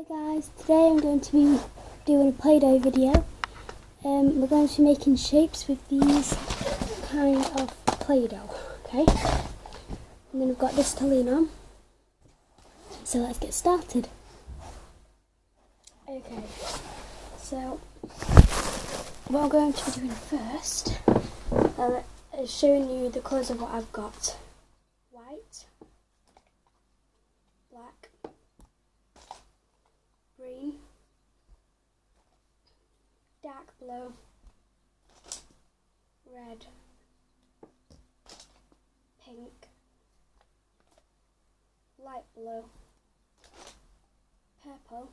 Hey guys, today I'm going to be doing a Play-Doh video. We're going to be making shapes with these kind of Play-Doh, okay? And then I've got this to lean on. So let's get started. Okay, so what I'm going to be doing first is showing you the colours of what I've got. White, black, green, dark blue, red, pink, light blue, purple,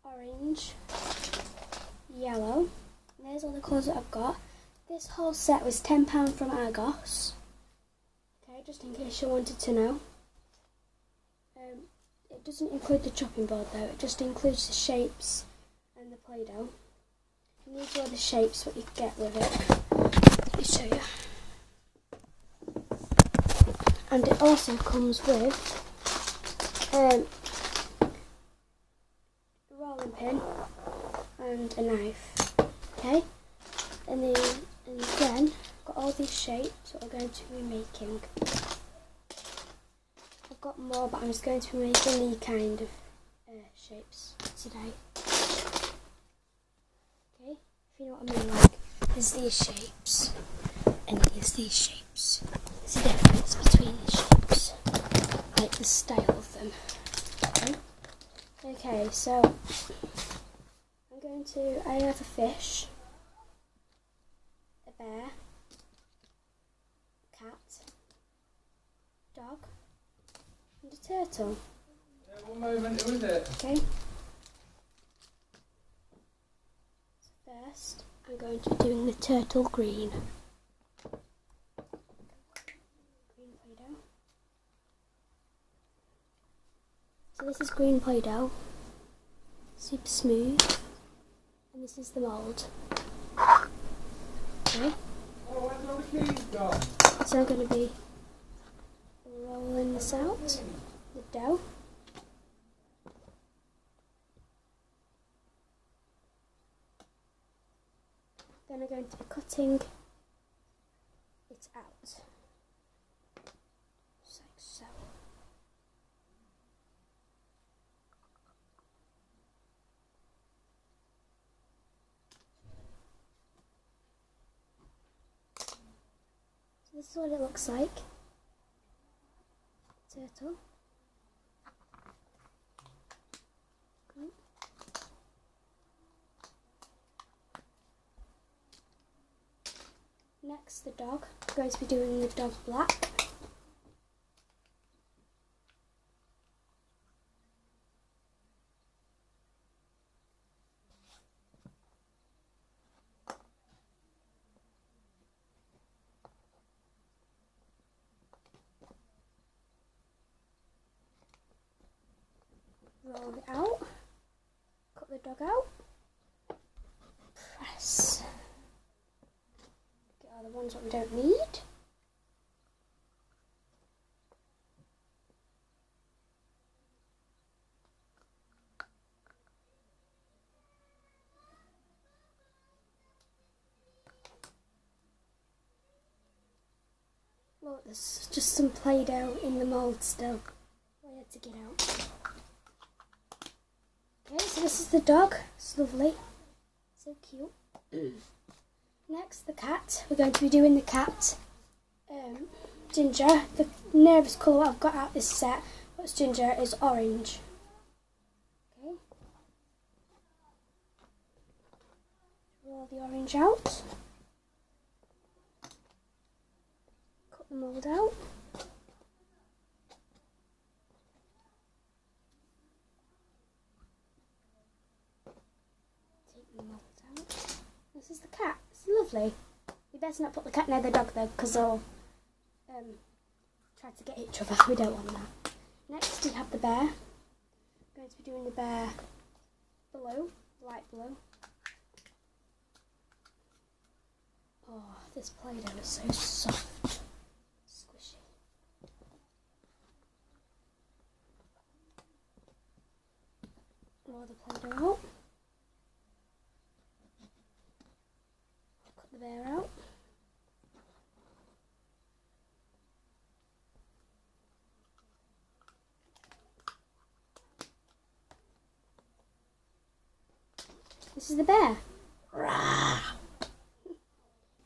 orange, yellow. And there's all the colours that I've got. This whole set was £10 from Argos. Okay, just in case you wanted to know. It doesn't include the chopping board though, it just includes the shapes and the Play-Doh. And these are all the shapes what you get with it. Let me show you. And it also comes with a rolling pin and a knife. Okay? And then got all these shapes that we're going to be making. I've got more, but I'm just going to be making these kind of shapes today. Okay, if you know what I mean, like there's these shapes and there's these shapes. There's a difference between the shapes, like the style of them. Okay, so I have a fish, a bear, cat, dog, and a turtle. Yeah, one moment, who is it? Okay. So first, I'm going to be doing the turtle green. Green Play-Doh. So this is green Play-Doh. Super smooth. And this is the mould. Okay. Oh, where's all the keys gone? So I'm going to be rolling this out, the dough. Then I'm going to be cutting it out, just like so. So this is what it looks like. Turtle. Next, the dog. I'm going to be doing the dog black. Roll it out. Cut the dog out. Press. Get all the ones that we don't need. Look, there's just some Play-Doh in the mould still. I had to get out. Okay, so this is the dog. It's lovely. So cute. Next, the cat. We're going to be doing the cat. Ginger. The nearest colour I've got out this set, what's ginger, is orange. Okay. Roll the orange out. Cut the mould out. Take the mould out. This is the cat. It's lovely. You better not put the cat near the dog though, because they'll try to get each other. We don't want that. Next we have the bear. I'm going to be doing the bear blue, light blue. Oh, this Play-Doh is so soft, squishy. roll the Play-Doh out. Cut the bear out. This is the bear.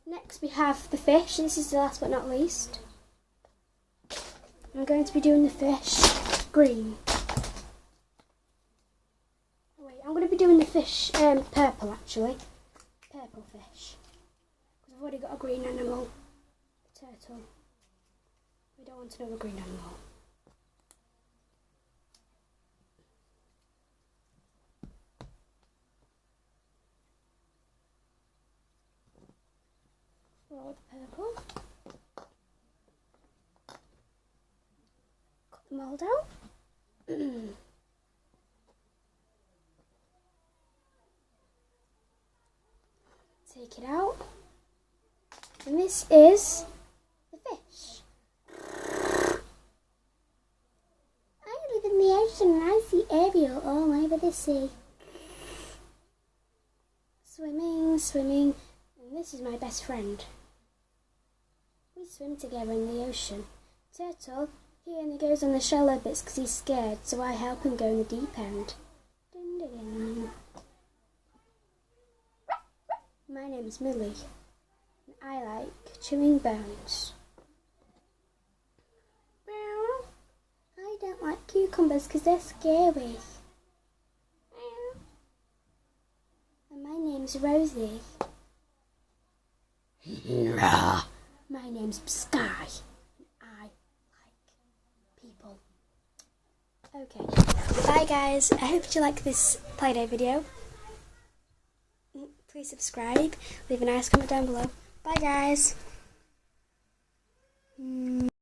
Next we have the fish. This is the last but not least. I'm going to be doing the fish green. Oh, wait, I'm going to be doing the fish purple actually. Purple fish. Because I've already got a green animal. A turtle. We don't want another green animal. Roll the purple. Cut the mould out. Take it out. And this is the fish. I live in the ocean and I see Ariel all over the sea. Swimming, swimming. And this is my best friend. We swim together in the ocean. Turtle, he only goes on the shallow bits because he's scared, so I help him go in the deep end. Dun, dun, dun. My name's Millie, and I like chewing bones. Meow. I don't like cucumbers because they're scary. Meow. And my name's Rosie. My name's Sky. I like people. Okay. Bye guys. I hope you like this Play-Doh video. Please subscribe. Leave a nice comment down below. Bye guys.